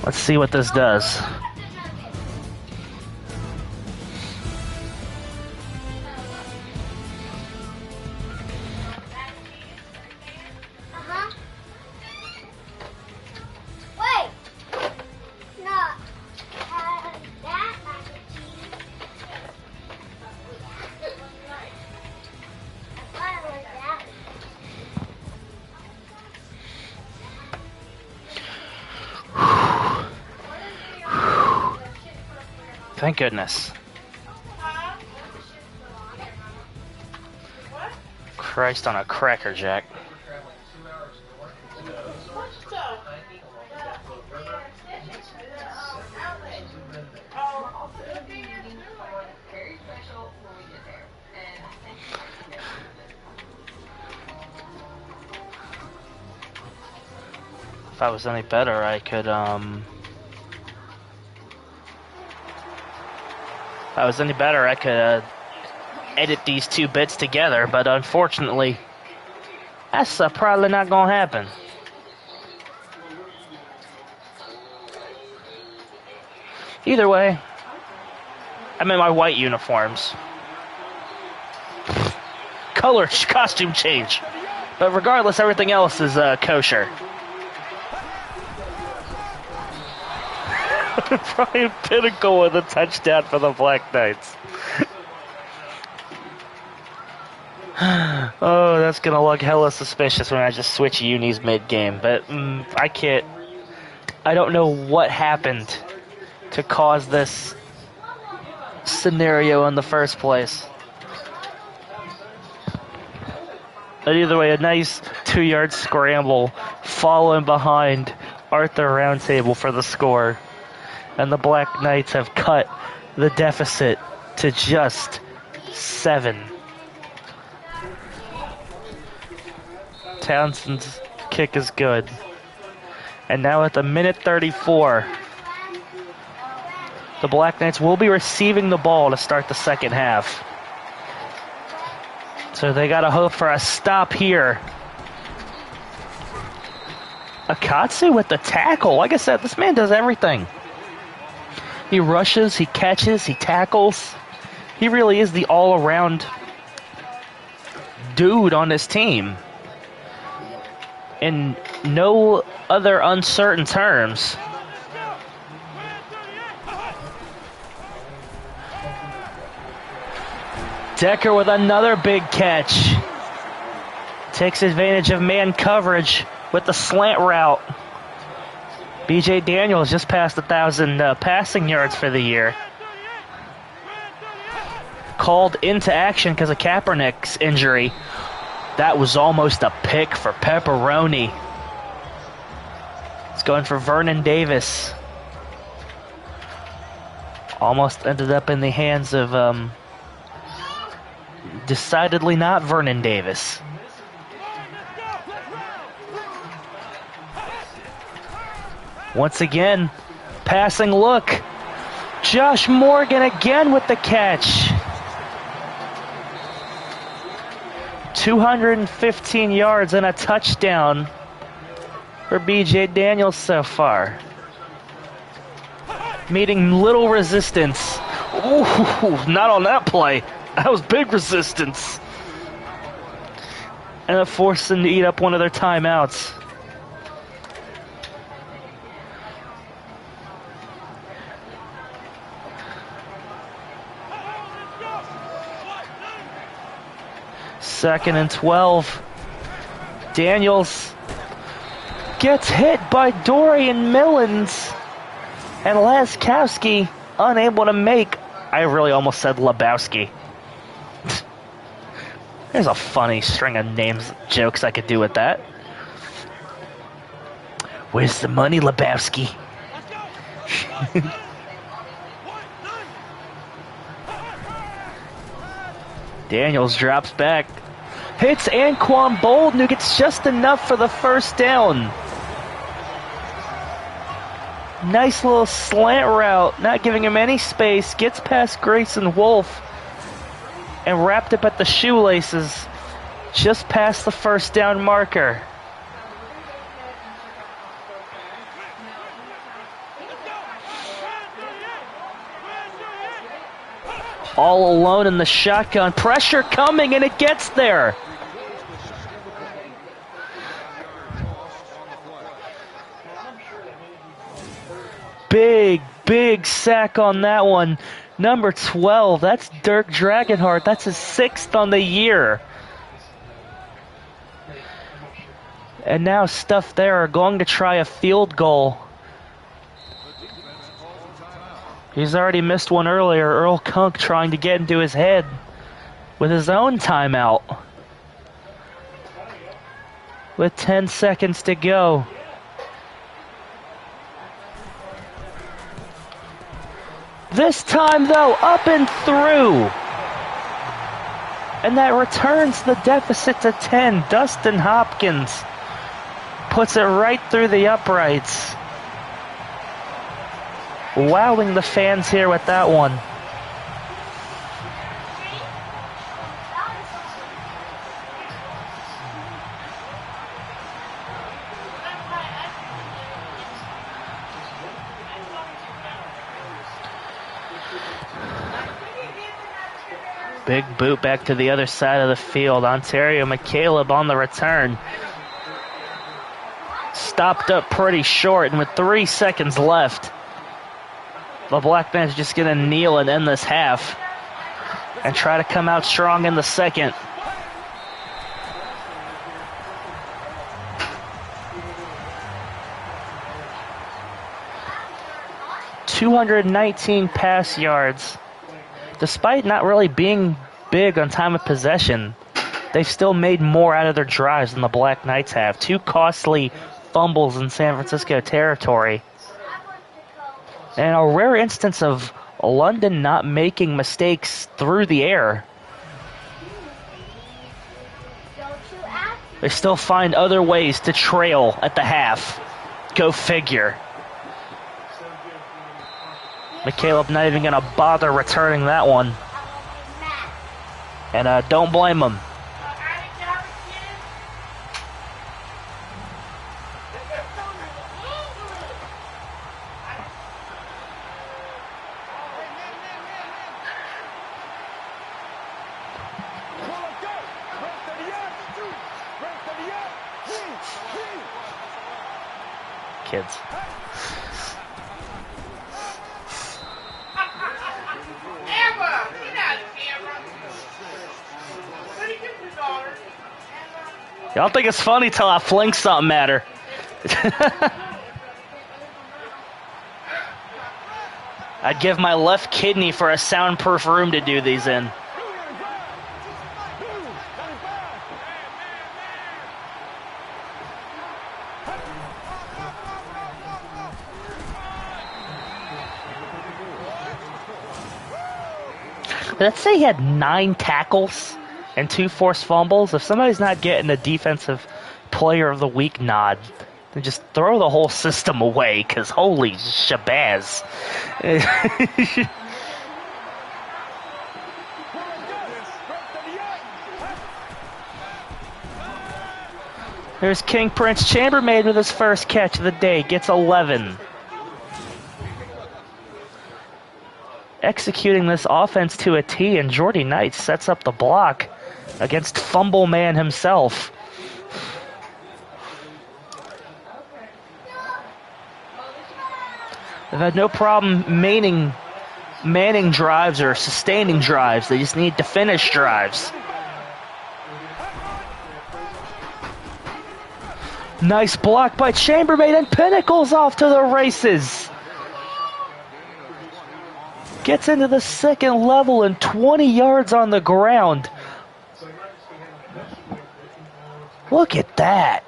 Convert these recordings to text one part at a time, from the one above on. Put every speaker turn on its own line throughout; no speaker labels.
Let's see what this does. Thank goodness. Christ on a cracker jack. If I was any better, I could, If I was any better, I could edit these two bits together, but unfortunately, that's probably not gonna happen. Either way, I'm in my white uniforms. Color costume change, but regardless, everything else is kosher. Brian Pinnacle with a touchdown for the Black Knights. Oh, that's gonna look hella suspicious when I just switch unis mid-game, but I can't. I don't know what happened to cause this scenario in the first place. But either way, a nice 2-yard scramble following behind Arthur Roundtable for the score. And the Black Knights have cut the deficit to just 7. Townsend's kick is good. And now at the minute 34, the Black Knights will be receiving the ball to start the second half. So they gotta hope for a stop here. Akatsu with the tackle. Like I said, this man does everything. He rushes, he catches, he tackles. He really is the all-around dude on this team. In no other uncertain terms. Decker with another big catch. Takes advantage of man coverage with the slant route. B.J. Daniels just passed 1,000 passing yards for the year. Called into action because of Kaepernick's injury. That was almost a pick for Pepperoni. It's going for Vernon Davis. Almost ended up in the hands of decidedly not Vernon Davis. Once again, passing look. Josh Morgan again with the catch. 215 yards and a touchdown for B.J. Daniels so far. Meeting little resistance. Ooh, not on that play. That was big resistance. And it forced them to eat up one of their timeouts. Second and 12. Daniels gets hit by Dorian Millens. And Laskowski unable to make. I really almost said Lebowski. There's a funny string of names, jokes I could do with that. Where's the money, Lebowski? Daniels drops back. Hits Anquan Bolden, who gets just enough for the first down. Nice little slant route, not giving him any space. Gets past Grayson Wolf and wrapped up at the shoelaces, just past the first down marker. All alone in the shotgun. Pressure coming, and it gets there. Big sack on that one. Number 12, that's Dirk Dragonheart. That's his 6th on the year. And now Stuff there are going to try a field goal. He's already missed one earlier. Earl Kunk trying to get into his head with his own timeout. With 10 seconds to go. This time, though, up and through. And that returns the deficit to 10. Dustin Hopkins puts it right through the uprights. Wowing the fans here with that one. Big boot back to the other side of the field. Ontario McCaleb on the return. Stopped up pretty short, and with 3 seconds left, the Black Knights just going to kneel and end this half and try to come out strong in the second. ...219 pass yards. Despite not really being big on time of possession, they've still made more out of their drives than the Black Knights have. 2 costly fumbles in San Francisco territory. And a rare instance of London not making mistakes through the air. They still find other ways to trail at the half. Go figure. McCaleb not even going to bother returning that one. And don't blame him. Kids. Y'all think it's funny till I fling something at her. I'd give my left kidney for a soundproof room to do these in. Let's say he had 9 tackles and 2 forced fumbles. If somebody's not getting a defensive player of the week nod, then just throw the whole system away, because holy shabazz. There's King Prince Chambermaid with his first catch of the day. Gets 11. Executing this offense to a T, and Jordy Knight sets up the block against Fumble Man himself. They've had no problem manning drives or sustaining drives. They just need to finish drives. Nice block by Chambermaid, and Pinnacle's off to the races. Gets into the second level and 20 yards on the ground. Look at that.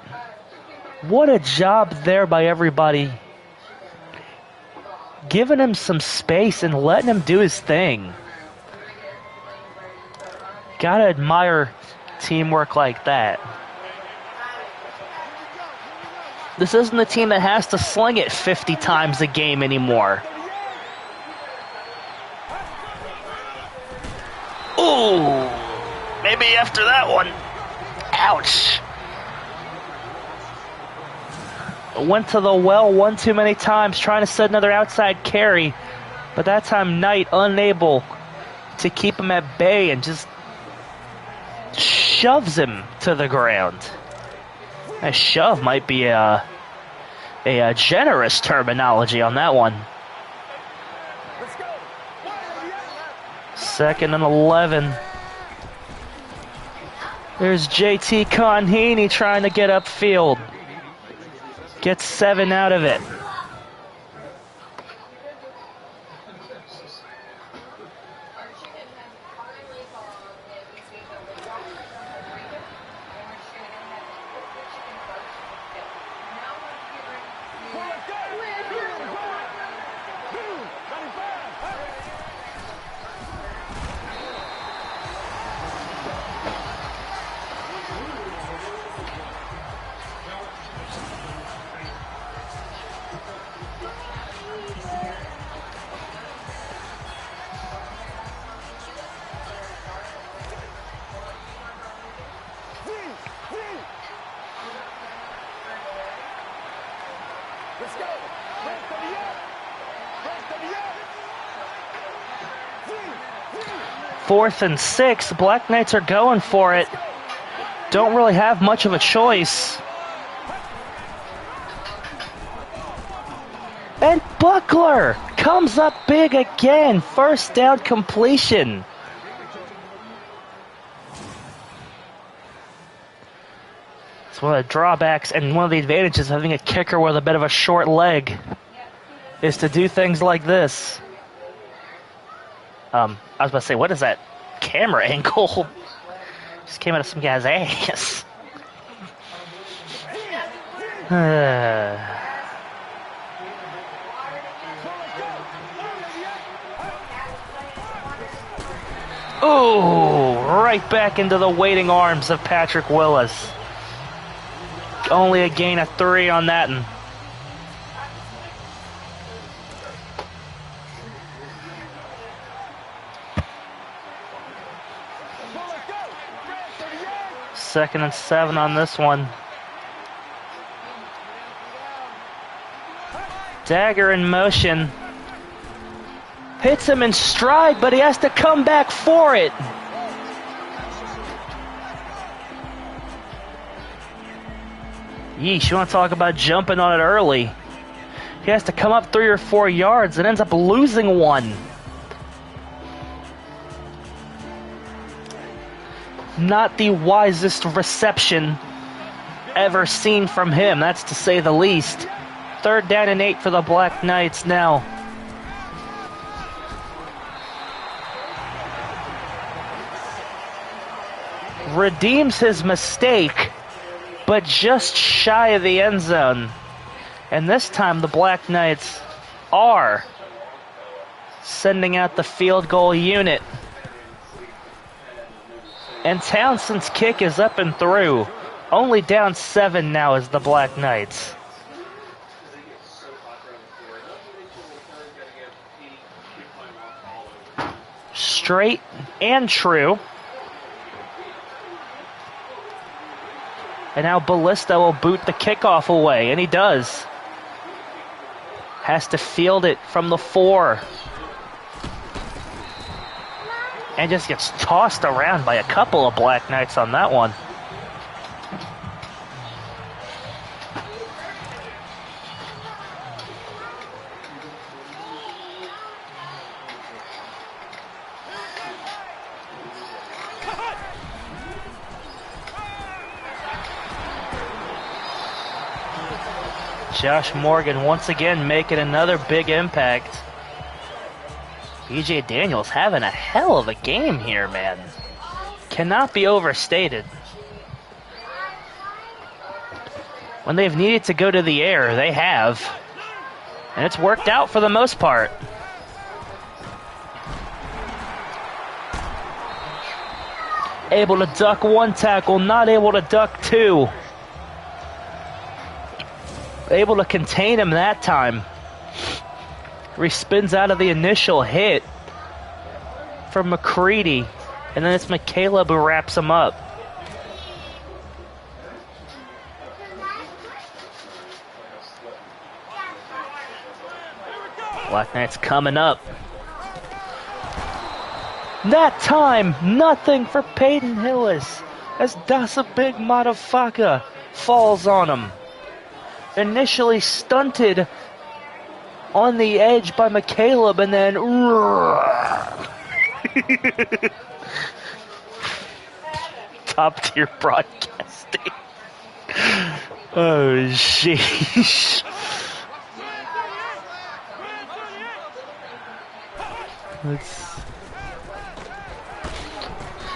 What a job there by everybody. Giving him some space and letting him do his thing. Gotta admire teamwork like that. This isn't a team that has to sling it 50 times a game anymore. Ooh, maybe after that one. Ouch. Went to the well one too many times trying to set another outside carry. But that time Knight unable to keep him at bay and just shoves him to the ground. A shove might be a generous terminology on that one. Second and 11. There's JT Conheaney trying to get upfield. Gets 7 out of it. Fourth and 6, Black Knights are going for it. Don't really have much of a choice. And Buckler comes up big again. First down completion. It's one of the drawbacks and one of the advantages of having a kicker with a bit of a short leg is to do things like this. I was about to say, what is that camera angle? Just came out of some guy's ass. Ooh, right back into the waiting arms of Patrick Willis. Only a gain of 3 on that one. Second and 7 on this one. Dagger in motion. Hits him in stride, but he has to come back for it. Yeesh, you want to talk about jumping on it early. He has to come up 3 or 4 yards and ends up losing 1. Not the wisest reception ever seen from him, that's to say the least. 3rd down and 8 for the Black Knights now. Redeems his mistake, but just shy of the end zone. And this time the Black Knights are sending out the field goal unit. And Townsend's kick is up and through. Only down 7 now is the Black Knights. Straight and true. And now Ballista will boot the kickoff away, and he does. Has to field it from the 4. And just gets tossed around by a couple of Black Knights on that one. Josh Morgan once again making another big impact. BJ Daniels having a hell of a game here, man. Cannot be overstated. When they've needed to go to the air, they have. And it's worked out for the most part. Able to duck 1 tackle, not able to duck 2. able to contain him that time. He spins out of the initial hit from McCready, and then it's McCaleb who wraps him up. Black Knight's coming up. That time, nothing for Peyton Hillis as Das a big motherfucker falls on him. Initially stunted on the edge by McCaleb, and then top tier broadcasting. Oh, sheesh.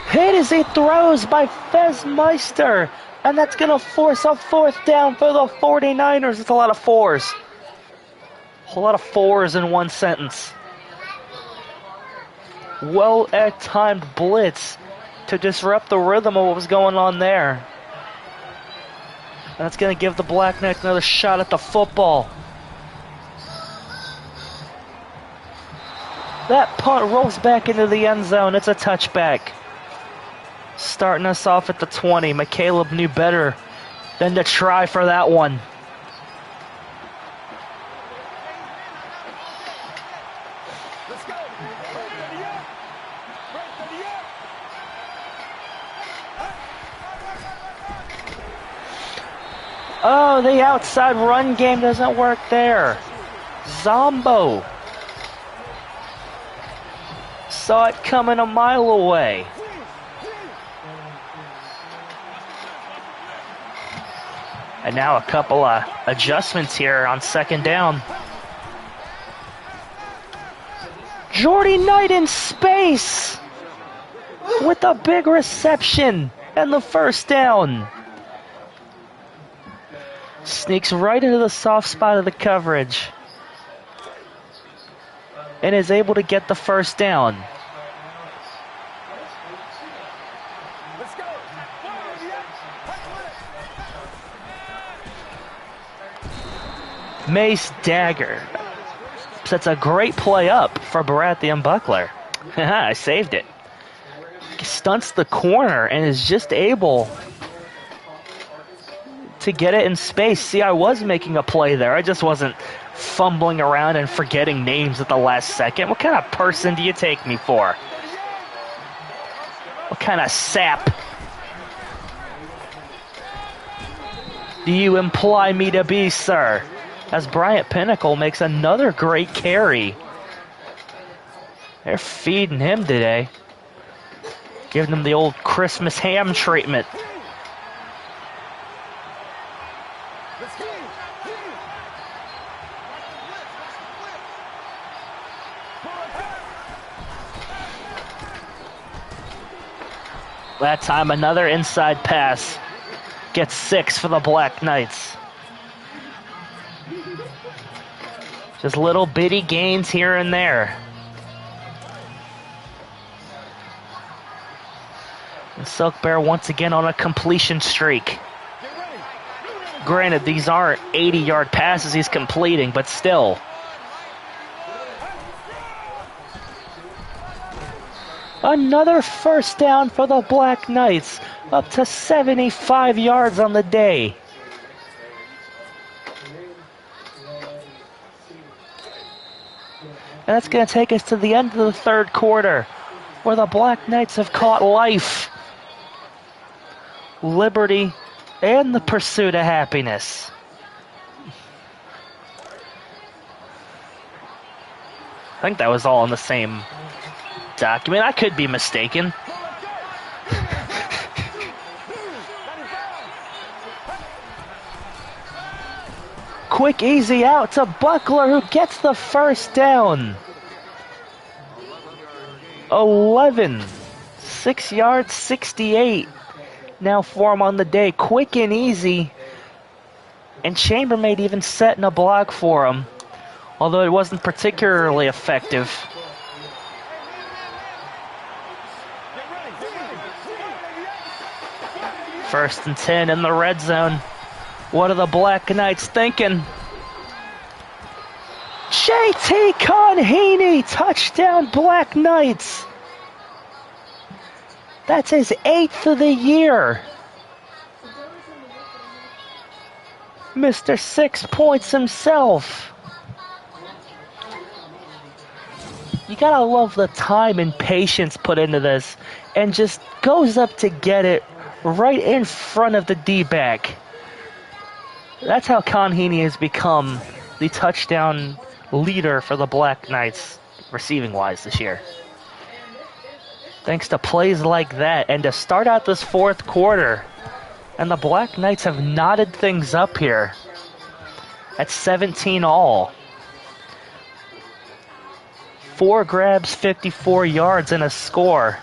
Hit as he throws by Fezmeister, and that's going to force a 4th down for the 49ers. It's a lot of fours. A whole lot of fours in one sentence. Well-timed blitz to disrupt the rhythm of what was going on there. That's going to give the Black Knights another shot at the football. That punt rolls back into the end zone. It's a touchback. Starting us off at the 20. McCaleb knew better than to try for that one. Oh, the outside run game doesn't work there. Zombo saw it coming a mile away. And now a couple of adjustments here on 2nd down. Jordy Knight in space with a big reception and the 1st down. Sneaks right into the soft spot of the coverage and is able to get the 1st down. Mace Dagger sets a great play up for Baratheon Buckler. I saved it. Stunts the corner and is just able to get it in space. See, I was making a play there. I just wasn't fumbling around and forgetting names at the last second. What kind of person do you take me for? What kind of sap do you imply me to be, sir? As Bryant Pinnacle makes another great carry. They're feeding him today. Giving him the old Christmas ham treatment. That time, another inside pass. Gets 6 for the Black Knights. Just little bitty gains here and there. And Silk Bear once again on a completion streak. Granted, these aren't 80-yard passes he's completing, but still. Another 1st down for the Black Knights, up to 75 yards on the day. And that's going to take us to the end of the 3rd quarter, where the Black Knights have caught life, liberty, and the pursuit of happiness. I think that was all in the same document. I could be mistaken. Quick, easy out to Buckler, who gets the 1st down. 11. 6 yards, 68. Now for him on the day. Quick and easy. And Chambermaid even setting a block for him, although it wasn't particularly effective. First and 10 in the red zone. What are the Black Knights thinking? JT Conheaney, touchdown Black Knights. That's his 8th of the year. Mr. 6 points himself. You gotta love the time and patience put into this, and just goes up to get it right in front of the D-back. That's how Conheaney has become the touchdown leader for the Black Knights, receiving-wise this year. Thanks to plays like that, and to start out this fourth quarter, and the Black Knights have knotted things up here at 17 all. 4 grabs, 54 yards, and a score.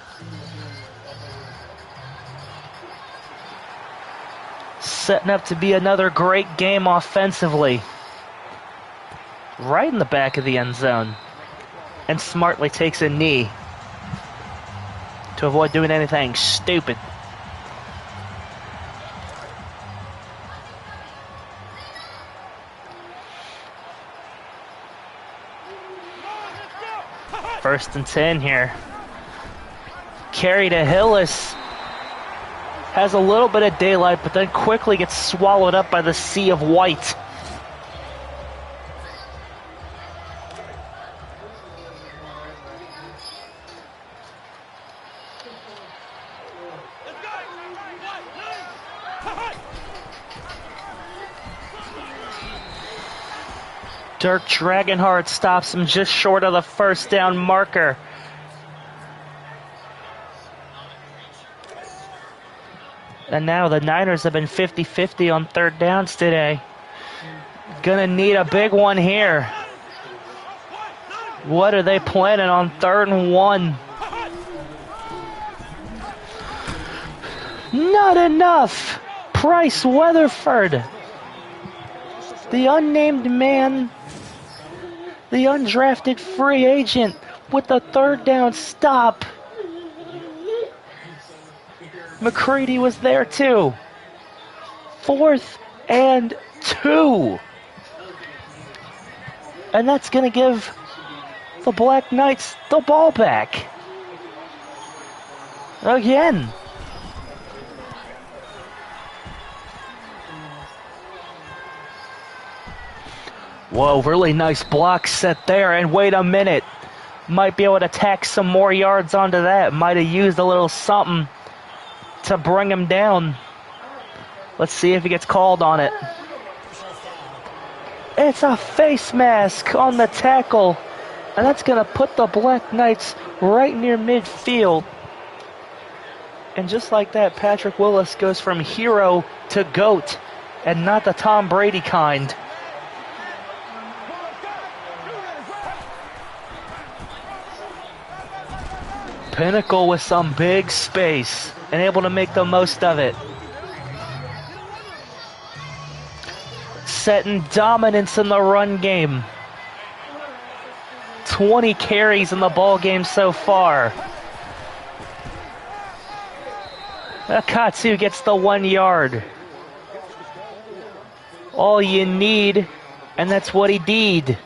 Setting up to be another great game offensively. Right in the back of the end zone. And smartly takes a knee to avoid doing anything stupid. First and 10 here. Carry to Hillis. Has a little bit of daylight, but then quickly gets swallowed up by the sea of white. Dirk Dragonheart stops him just short of the first down marker. And now the Niners have been 50-50 on third downs today. Gonna need a big one here. What are they planning on 3rd and 1? Not enough! Bryce Weatherford, the unnamed man, the undrafted free agent, with the 3rd down stop. McCready was there too. 4th and 2. And that's going to give the Black Knights the ball back. Again. Whoa, really nice block set there. And wait a minute. Might be able to tack some more yards onto that. Might have used a little something to bring him down. Let's see if he gets called on it. It's a face mask on the tackle. And that's going to put the Black Knights right near midfield. And just like that, Patrick Willis goes from hero to GOAT. And not the Tom Brady kind. Pinnacle with some big space and able to make the most of it. Setting dominance in the run game. 20 carries in the ball game so far. Akatsu gets the 1 yard. All you need, and that's what he did.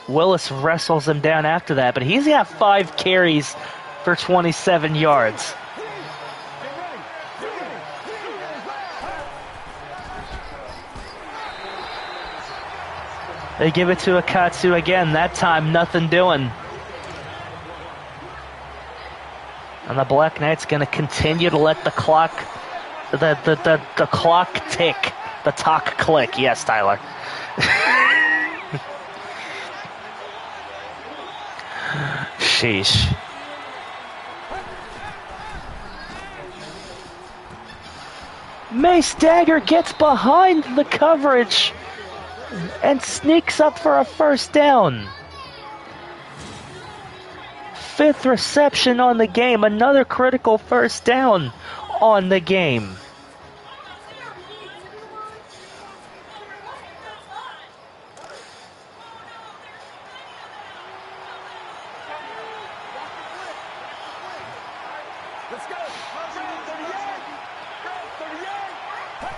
Willis wrestles him down after that, but he's got 5 carries for 27 yards. They give it to Akatsu again. That time, nothing doing. And the Black Knights going to continue to let the clock, the clock tick, the talk click. Yes, Tyler. Sheesh. Mace Dagger gets behind the coverage and sneaks up for a first down. 5th reception on the game, another critical first down on the game.
Let's go. 38.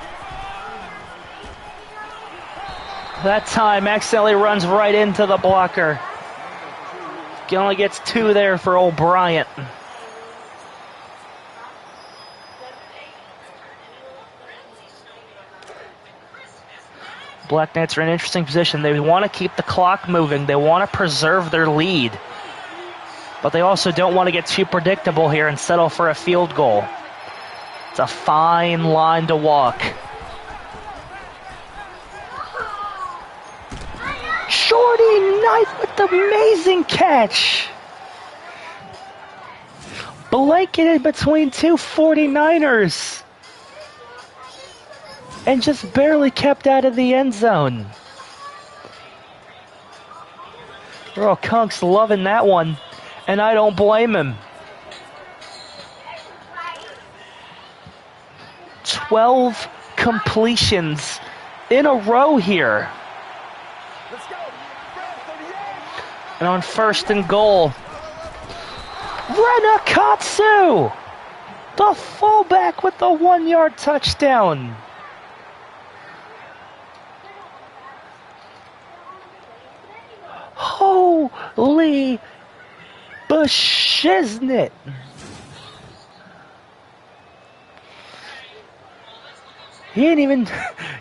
That time accidentally runs right into the blocker. He only gets 2 there for old Bryant. Black Knights are in an interesting position. They want to keep the clock moving. They want to preserve their lead. But they also don't want to get too predictable here and settle for a field goal. It's a fine line to walk. Shorty Knight with the amazing catch. Blanketed between 2 49ers. And just barely kept out of the end zone. Earl Kunk's loving that one, and I don't blame him. 12 completions in a row here. And on 1st and goal, Renakatsu, the fullback with the 1-yard touchdown. Holy Bashiznit. He ain't even,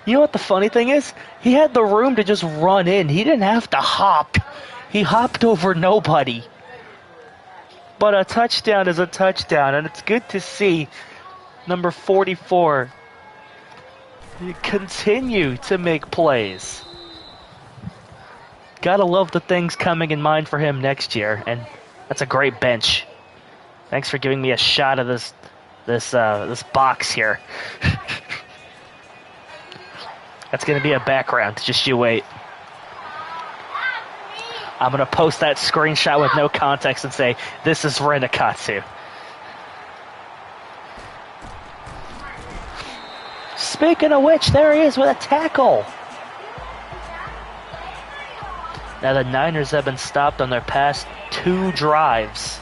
you know what the funny thing is? He had the room to just run in. He didn't have to hop. He hopped over nobody. But a touchdown is a touchdown, and it's good to see number 44 continue to make plays. Gotta love the things coming in mind for him next year, and that's a great bench. Thanks for giving me a shot of this box here. That's gonna be a background. Just you wait. I'm going to post that screenshot with no context and say, this is Renakatsu. Speaking of which, there he is with a tackle. Now the Niners have been stopped on their past 2 drives.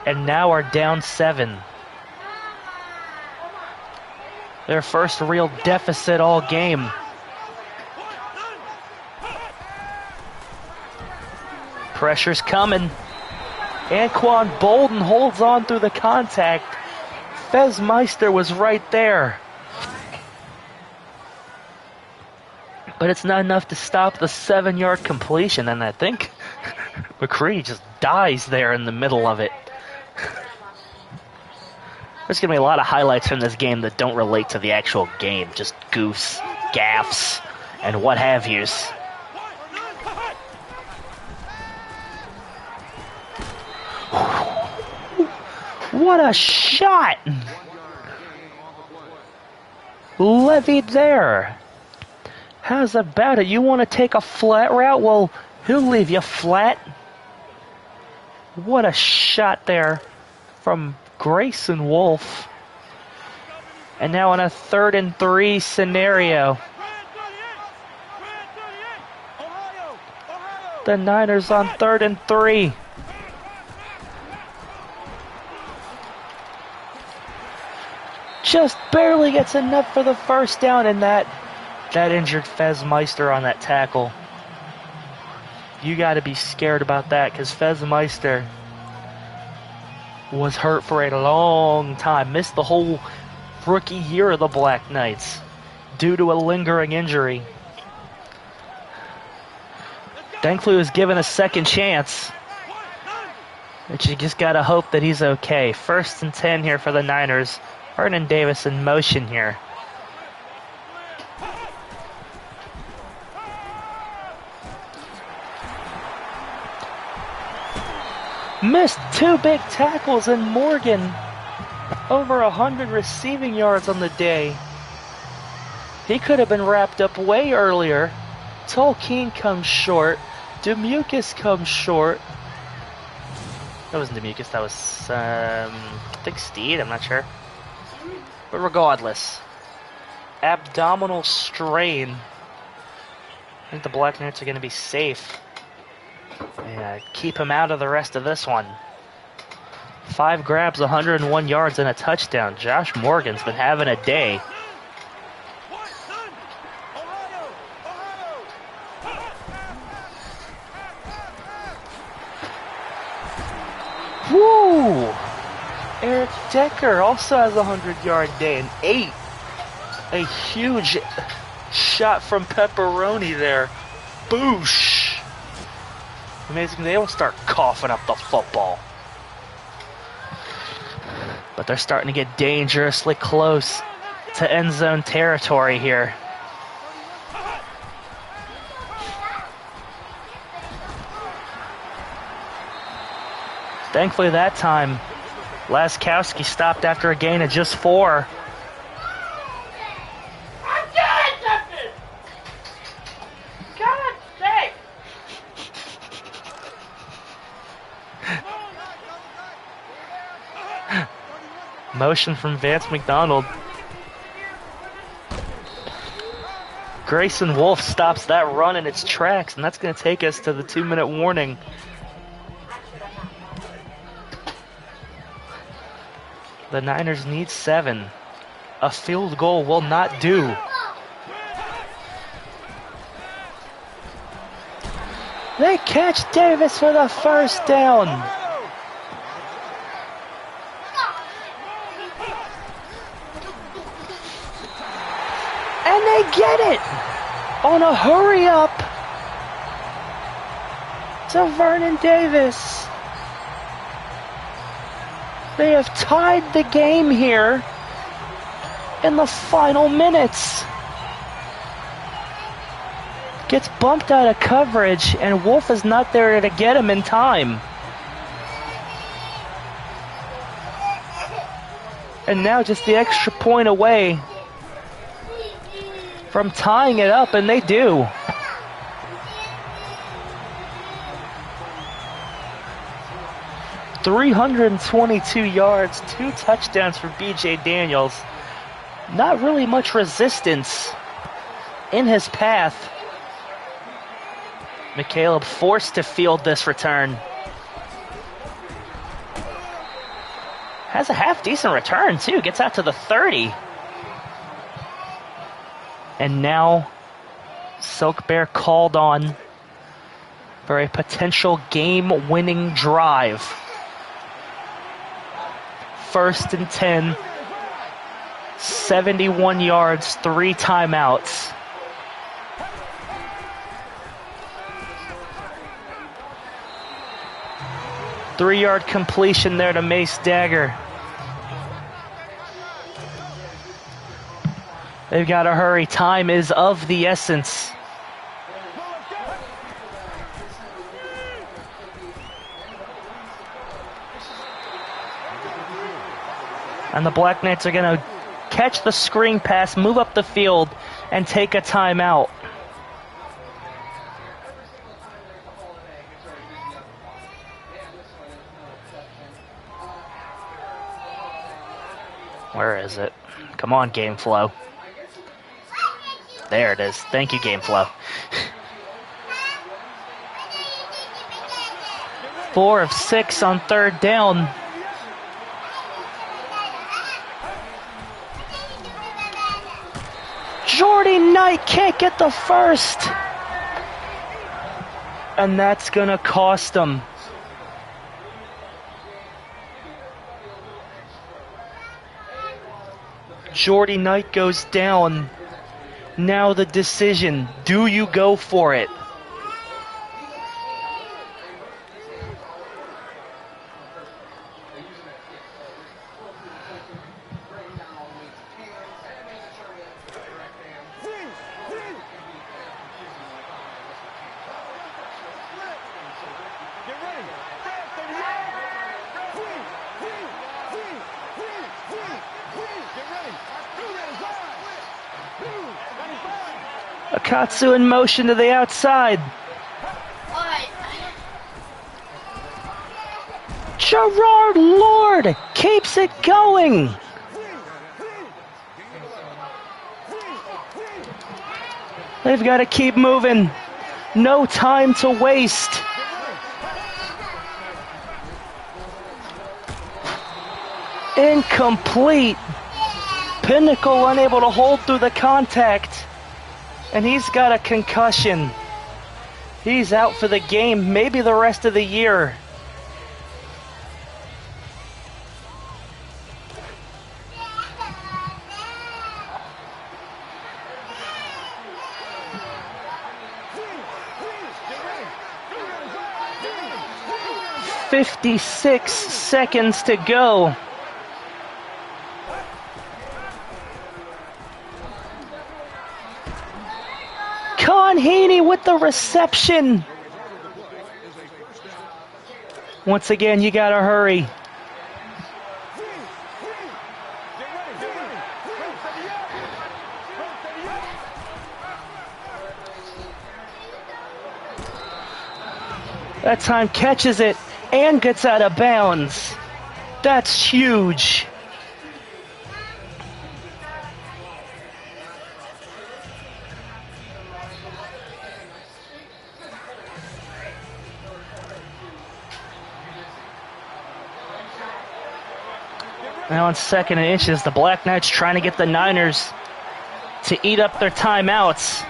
And now are down 7. Their first real deficit all game. Pressure's coming. Anquan Bolden holds on through the contact. Fez Meister was right there. But it's not enough to stop the 7-yard completion, and I think McCree just dies there in the middle of it. There's going to be a lot of highlights from this game that don't relate to the actual game. Just goofs, gaffes, and what have yous. What a shot! Levied there. How's about it? You want to take a flat route? Well, he'll leave you flat. What a shot there from Grayson Wolf. And now in a 3rd and 3 scenario. The Niners on 3rd and 3. Just barely gets enough for the first down, and that injured Fez Meister on that tackle. You got to be scared about that, because Fez Meister was hurt for a long time. Missed the whole rookie year of the Black Knights due to a lingering injury. Thankfully, he was given a second chance. But you just got to hope that he's okay. 1st and 10 here for the Niners. Vernon Davis in motion here. Missed 2 big tackles, and Morgan over 100 receiving yards on the day. He could have been wrapped up way earlier. Tolkien comes short. Demucus comes short. That wasn't Demucus, that was, I think Steed, I'm not sure. But regardless, abdominal strain. I think the Black Knights are going to be safe. Yeah, keep him out of the rest of this one. 5 grabs, 101 yards, and a touchdown. Josh Morgan's been having a day. Woo! Eric Decker also has a 100-yard day, an 8. A huge shot from Pepperoni there. Boosh! Amazing, they don't start coughing up the football. But they're starting to get dangerously close to end zone territory here. Thankfully that time, Laskowski stopped after a gain of just 4.
I'm doing something! God's sake!
Motion from Vance McDonald. Grayson Wolf stops that run in its tracks, and that's going to take us to the 2-minute warning. The Niners need 7. A field goal will not do. They catch Davis for the first down. And they get it on a hurry up to Vernon Davis. They have tied the game here in the final minutes. Gets bumped out of coverage, and Wolf is not there to get him in time. And now just the extra point away from tying it up, and they do. .322 yards, 2 touchdowns for B.J. Daniels. Not really much resistance in his path. McCaleb forced to field this return. Has a half-decent return, too. Gets out to the 30. And now, Silk Bear called on for a potential game-winning drive. 1st and 10, 71 yards, 3 timeouts. Three-yard completion there to Mace Dagger. They've got to hurry. Time is of the essence. And the Black Knights are going to catch the screen pass, move up the field, and take a timeout. Where is it? Come on, game flow. There it is. Thank you, game flow. 4 of 6 on 3rd down. Jordy Knight can't get the first. And that's going to cost them. Jordy Knight goes down. Now the decision, do you go for it? Akatsu in motion to the outside. Gerard Lord keeps it going. They've got to keep moving. No time to waste. Incomplete. Pinnacle unable to hold through the contact. And he's got a concussion. He's out for the game, maybe the rest of the year. 56 seconds to go. Con Heaney with the reception. Once again, you gotta hurry. That time catches it and gets out of bounds. That's huge. Now on 2nd and inches, the Black Knights trying to get the Niners to eat up their timeouts.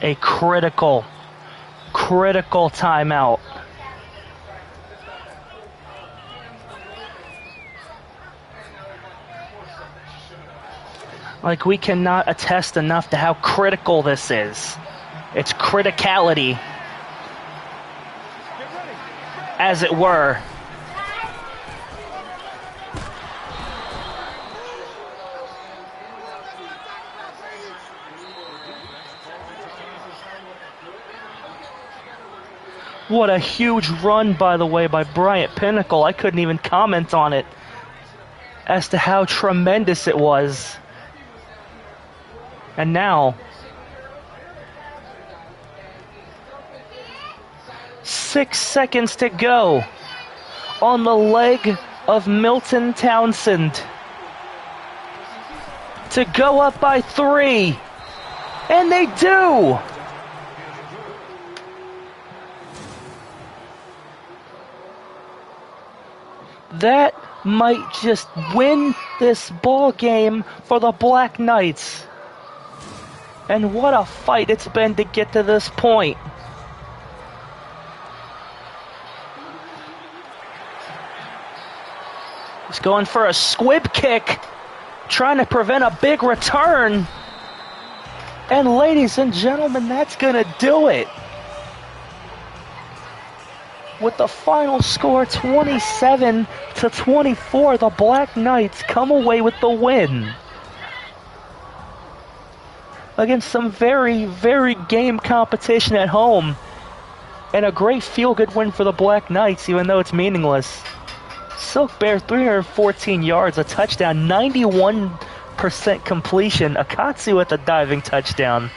A critical timeout. Like, we cannot attest enough to how critical this is. It's criticality, as it were. What a huge run, by the way, by Bryant Pinnacle. I couldn't even comment on it as to how tremendous it was. And now, 6 seconds to go on the leg of Milton Townsend to go up by 3. And they do! That might just win this ball game for the Black Knights. And what a fight it's been to get to this point. He's going for a squib kick, trying to prevent a big return. And ladies and gentlemen, that's gonna do it. With the final score 27-24, the Black Knights come away with the win. Against some very, very game competition at home. And a great feel-good win for the Black Knights, even though it's meaningless. Silk Bear, 314 yards, a touchdown, 91% completion. Akatsu with a diving touchdown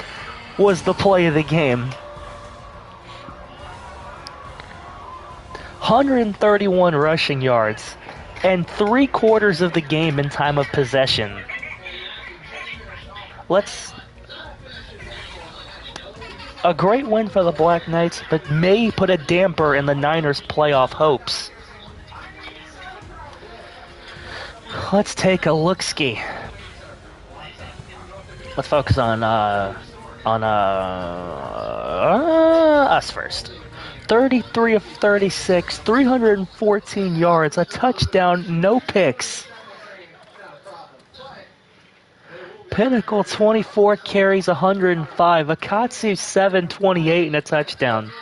was the play of the game. 131 rushing yards, and 3/4 of the game in time of possession. A great win for the Black Knights, but may put a damper in the Niners' playoff hopes. Let's take a look-ski. Let's focus on us first. 33 of 36, 314 yards, a touchdown, no picks. Pinnacle 24 carries, 105. Akatsu 728 and a touchdown.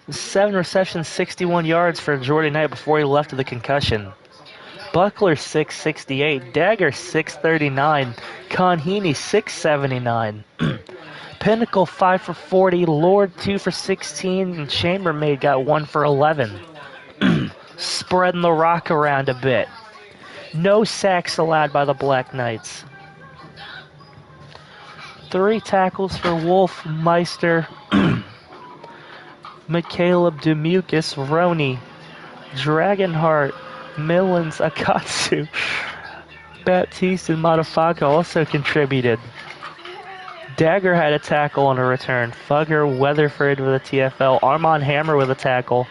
Seven receptions, 61 yards for Jordan Knight before he left with the concussion. Buckler 668, Dagger 639, Conheaney 679. Pinnacle 5 for 40, Lord 2 for 16, and Chambermaid got 1 for 11. Spreading the rock around a bit. No sacks allowed by the Black Knights. 3 tackles for Wolf, Meister, McCaleb, Demucus, Roney, Dragonheart, Millens, Akatsu, Baptiste, and Matafaka also contributed. Dagger had a tackle on a return. Fugger, Weatherford with a TFL. Armand Hammer with a tackle.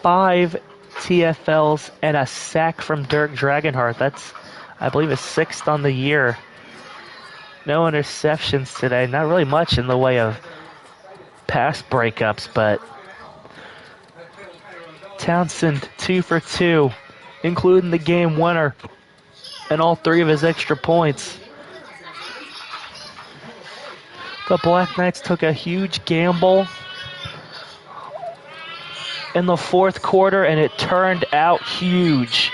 5 TFLs and a sack from Dirk Dragonheart. That's, I believe, his 6th on the year. No interceptions today. Not really much in the way of pass breakups, but Townsend 2 for 2, including the game winner and all 3 of his extra points. The Black Knights took a huge gamble in the 4th quarter, and it turned out huge.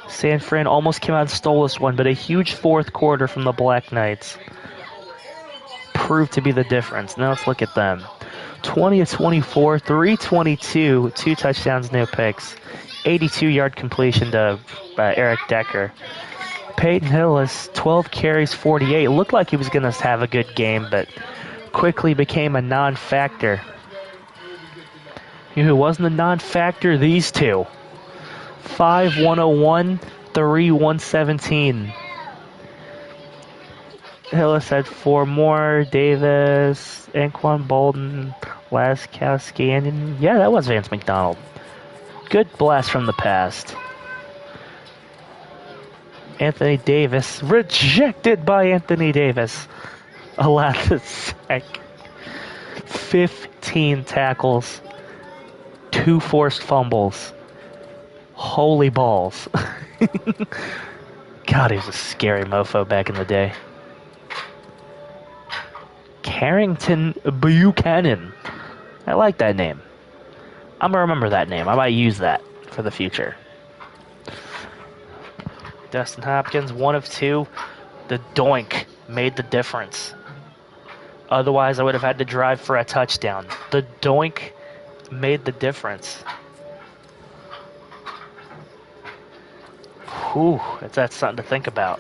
San Fran almost came out and stole this one, but a huge 4th quarter from the Black Knights proved to be the difference. Now let's look at them. 20-24, 322, 2 touchdowns, no picks. 82-yard completion to Eric Decker. Peyton Hillis, 12 carries, 48. Looked like he was going to have a good game, but quickly became a non-factor. You know who wasn't a non-factor? These two. 5-101, 3-117. Hillis had 4 more. Davis, Anquan Bolden, Laskowski, and yeah, that was Vance McDonald. Good blast from the past. Anthony Davis, rejected by Anthony Davis. Allowed to sack. 15 tackles. 2 forced fumbles. Holy balls. God, he was a scary mofo back in the day. Carrington Buchanan. I like that name. I'm going to remember that name. I might use that for the future. Dustin Hopkins, 1 of 2. The doink made the difference. Otherwise, I would have had to drive for a touchdown. The doink made the difference. Whew, that's something to think about.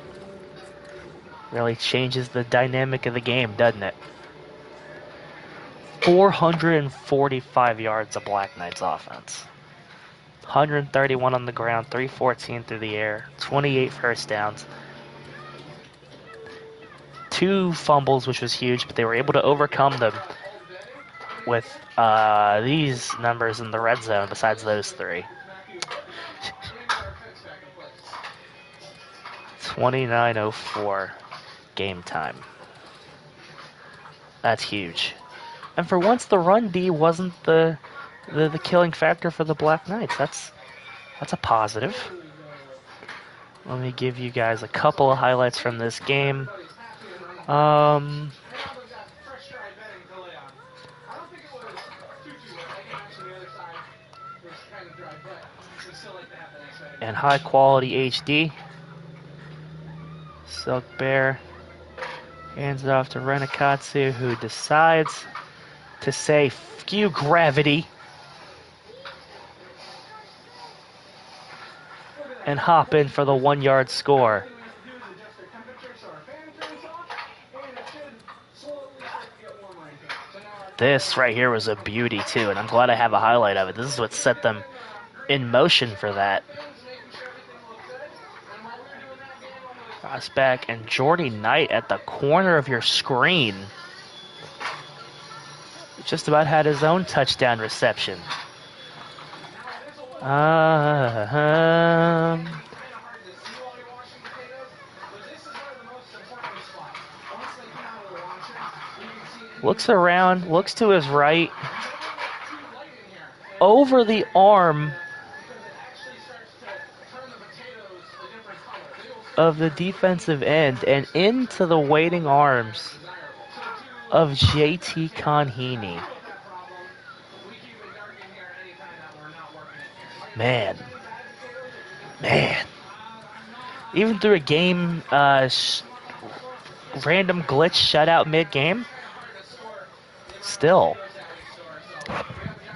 Really changes the dynamic of the game, doesn't it? 445 yards of Black Knights offense. 131 on the ground, 314 through the air, 28 first downs. 2 fumbles, which was huge, but they were able to overcome them with these numbers in the red zone besides those 3. 29:04 game time. That's huge. And for once, the run D wasn't the killing factor for the Black Knights. That's a positive. Let me give you guys a couple of highlights from this game. And high quality HD. Silk Bear hands it off to Renikatsu, who decides to say, "F you, gravity," and hop in for the 1-yard score. This right here was a beauty too, and I'm glad I have a highlight of it. This is what set them in motion for that. Back and Jordy Knight at the corner of your screen. Just about had his own touchdown reception. Looks around, looks to his right. Over the arm of the defensive end and into the waiting arms of JT Conheeney. Man. Even through a game, random glitch shutout mid-game, still,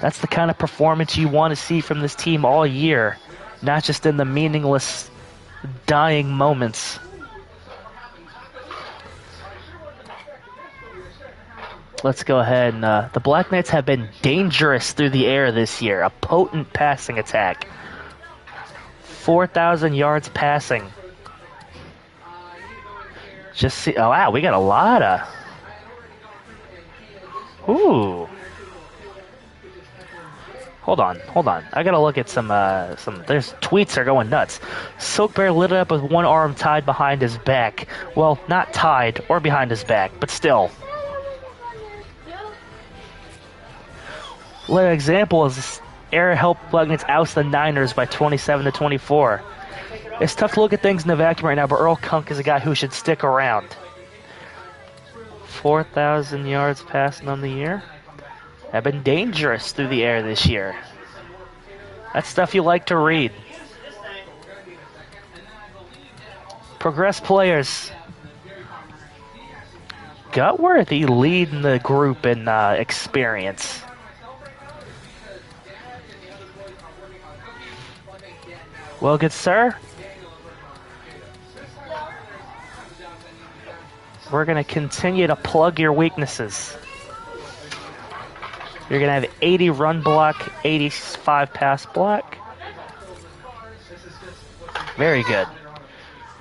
that's the kind of performance you want to see from this team all year, not just in the meaningless dying moments. Let's go ahead and the Black Knights have been dangerous through the air this year. A potent passing attack. 4,000 yards passing. Just see, oh wow, we got a lot Ooh. Hold on. I gotta look at some. There's tweets are going nuts. Silk Bear lit it up with one arm tied behind his back. Well, not tied or behind his back, but still. An example is Air helped Nuggets oust the Niners by 27-24. It's tough to look at things in the vacuum right now, but Earl Kunk is a guy who should stick around. 4,000 yards passing on the year. Have been dangerous through the air this year. That's stuff you like to read. Progress players. Gutworthy leading the group in experience. Well, good sir. We're going to continue to plug your weaknesses. You're going to have 80 run block, 85 pass block. Very good.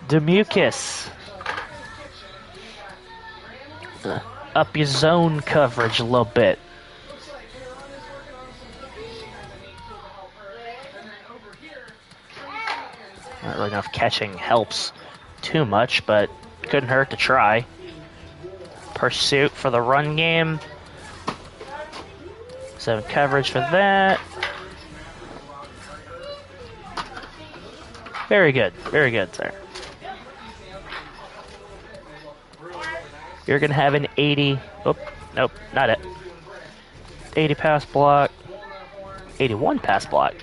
Demucus. Up your zone coverage a little bit. Not really know if catching helps too much, but couldn't hurt to try. Pursuit for the run game. 7 coverage for that. Very good, sir. You're going to have an 80... Oh, nope, not it. 80 pass block. 81 pass block.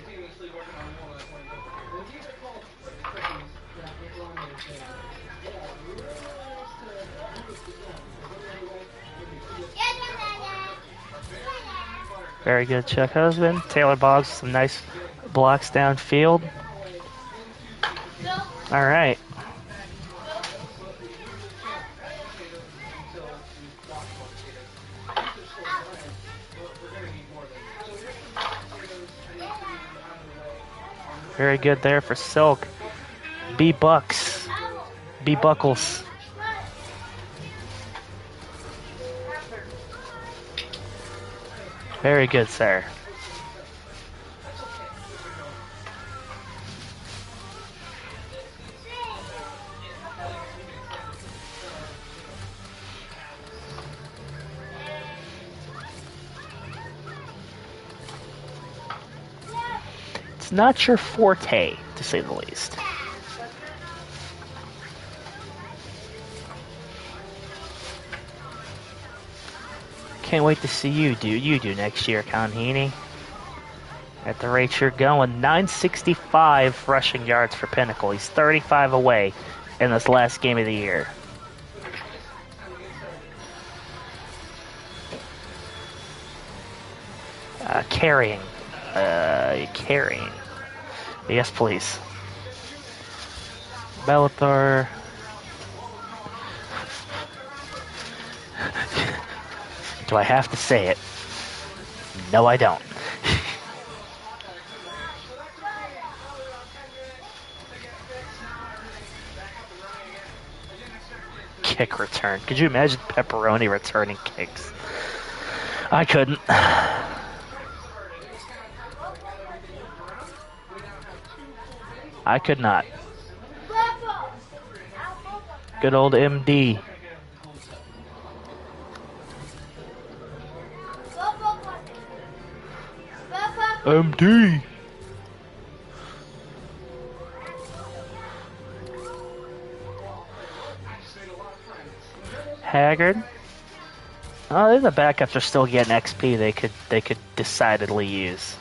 Very good, Chuck Husband. Taylor Boggs, some nice blocks downfield. All right. Very good there for Silk. B-Bucks. B-Buckles. Very good, sir. It's not your forte, to say the least. Can't wait to see you do next year, Conheeney. At the rate you're going, 965 rushing yards for Pinnacle. He's 35 away in this last game of the year. Carrying. Carrying. Yes, please. Bellator. Do I have to say it? No, I don't. Kick return. Could you imagine Pepperoni returning kicks? I couldn't. I could not. Good old MD. MD. Haggard. Oh, there's the backups are still getting XP. They could decidedly use.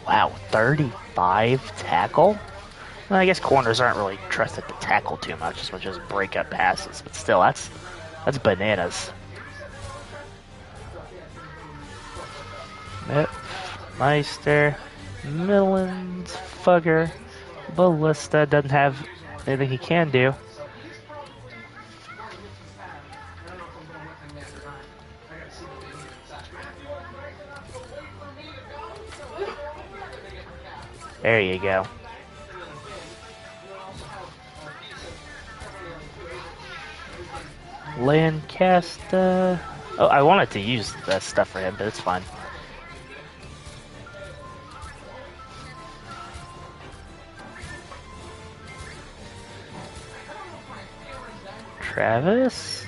Wow, 35 tackle. Well, I guess corners aren't really trusted to tackle too much as break up passes. But still, that's bananas. Yep. Meister, Millens, Fugger, Ballista doesn't have anything he can do. There you go. Lancaster. Oh, I wanted to use that stuff for him, but it's fine. Travis.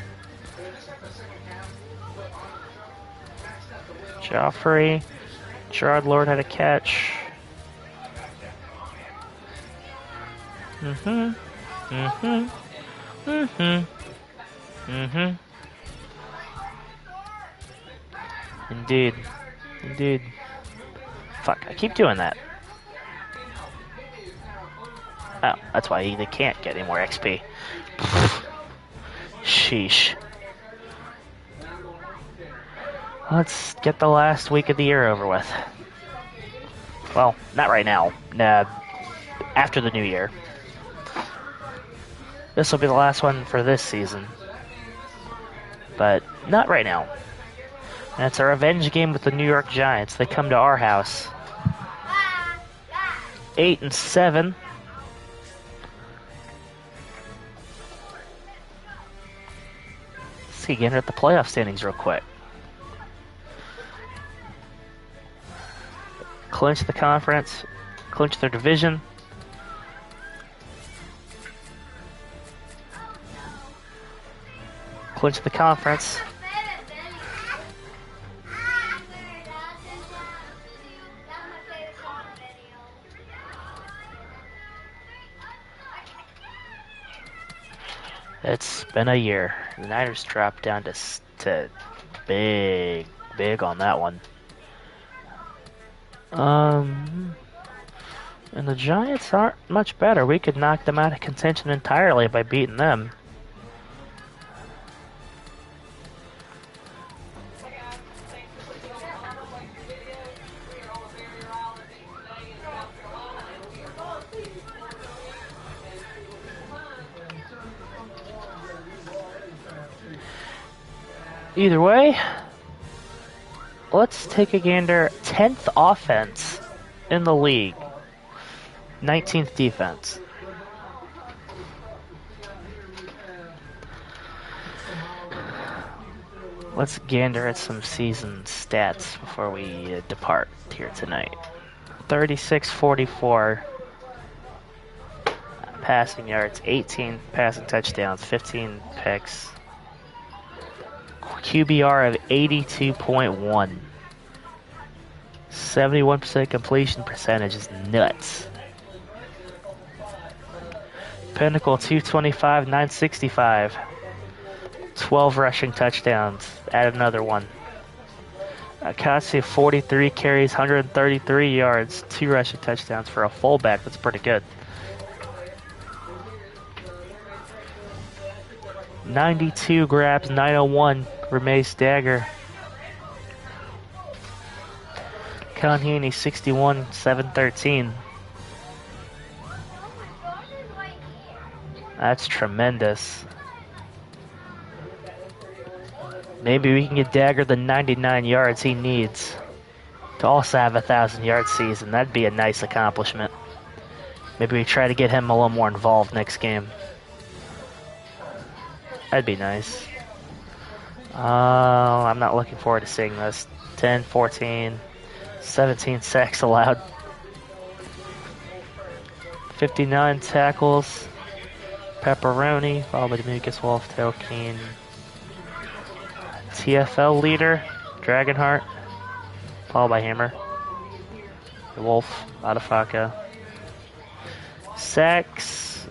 Joffrey. Gerard Lord had a catch. Indeed. Indeed. Fuck, I keep doing that. Oh, that's why they can't get any more XP. Sheesh. Let's get the last week of the year over with. Well, not right now. Nah, after the new year. This will be the last one for this season. But not right now. And it's a revenge game with the New York Giants. They come to our house. 8-7. Let's see, get at the playoff standings real quick. Clinch the conference. Clinch their division. Clinch the conference. It's been a year. The Niners dropped down to big on that one. And the Giants aren't much better. We could knock them out of contention entirely by beating them. Either way, let's take a gander. 10th offense in the league. 19th defense. Let's gander at some season stats before we depart here tonight. 36-44 passing yards, 18 passing touchdowns, 15 picks. QBR of 82.1. 71% completion percentage is nuts. Pinnacle 225, 965. 12 rushing touchdowns. Add another one. Akasi 43 carries, 133 yards, 2 rushing touchdowns for a fullback. That's pretty good. 92 grabs, 901. Reme's dagger. Conheany 61, 713. That's tremendous. Maybe we can get Dagger the 99 yards he needs to also have a 1,000-yard season. That'd be a nice accomplishment. Maybe we try to get him a little more involved next game. That'd be nice. I'm not looking forward to seeing this. 10, 14, 17 sacks allowed. 59 tackles. Pepperoni, followed by Demucus, Wolf, Tokeen. TFL leader, Dragonheart, followed by Hammer. Wolf, Madafaka. Sacks,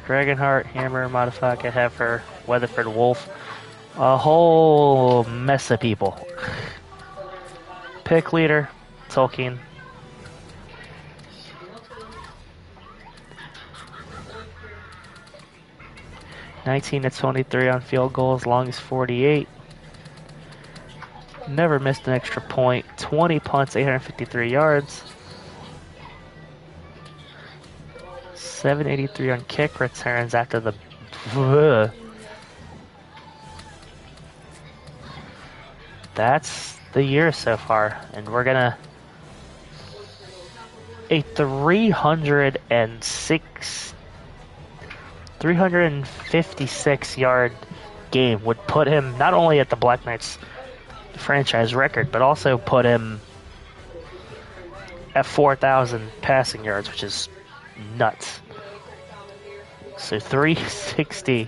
Dragonheart, Hammer, Madafaka, Heifer, Weatherford, Wolf. A whole mess of people. Pick leader, Tolkien. (19-23) on field goals, longest 48. Never missed an extra point. 20 punts, 853 yards. 783 on kick returns after the. That's the year so far, and we're gonna a 356 yard game would put him not only at the Black Knights franchise record, but also put him at 4,000 passing yards, which is nuts. So 360,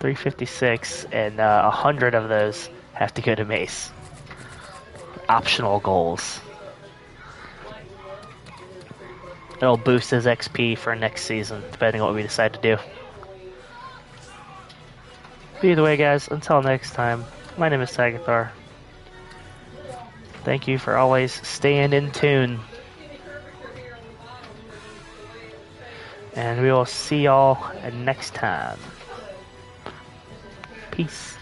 356, and 100 of those have to go to Mace. Optional goals. It'll boost his XP for next season, depending on what we decide to do. But either way, guys, until next time, my name is Sagathar. Thank you for always staying in tune. And we will see y'all next time. Peace.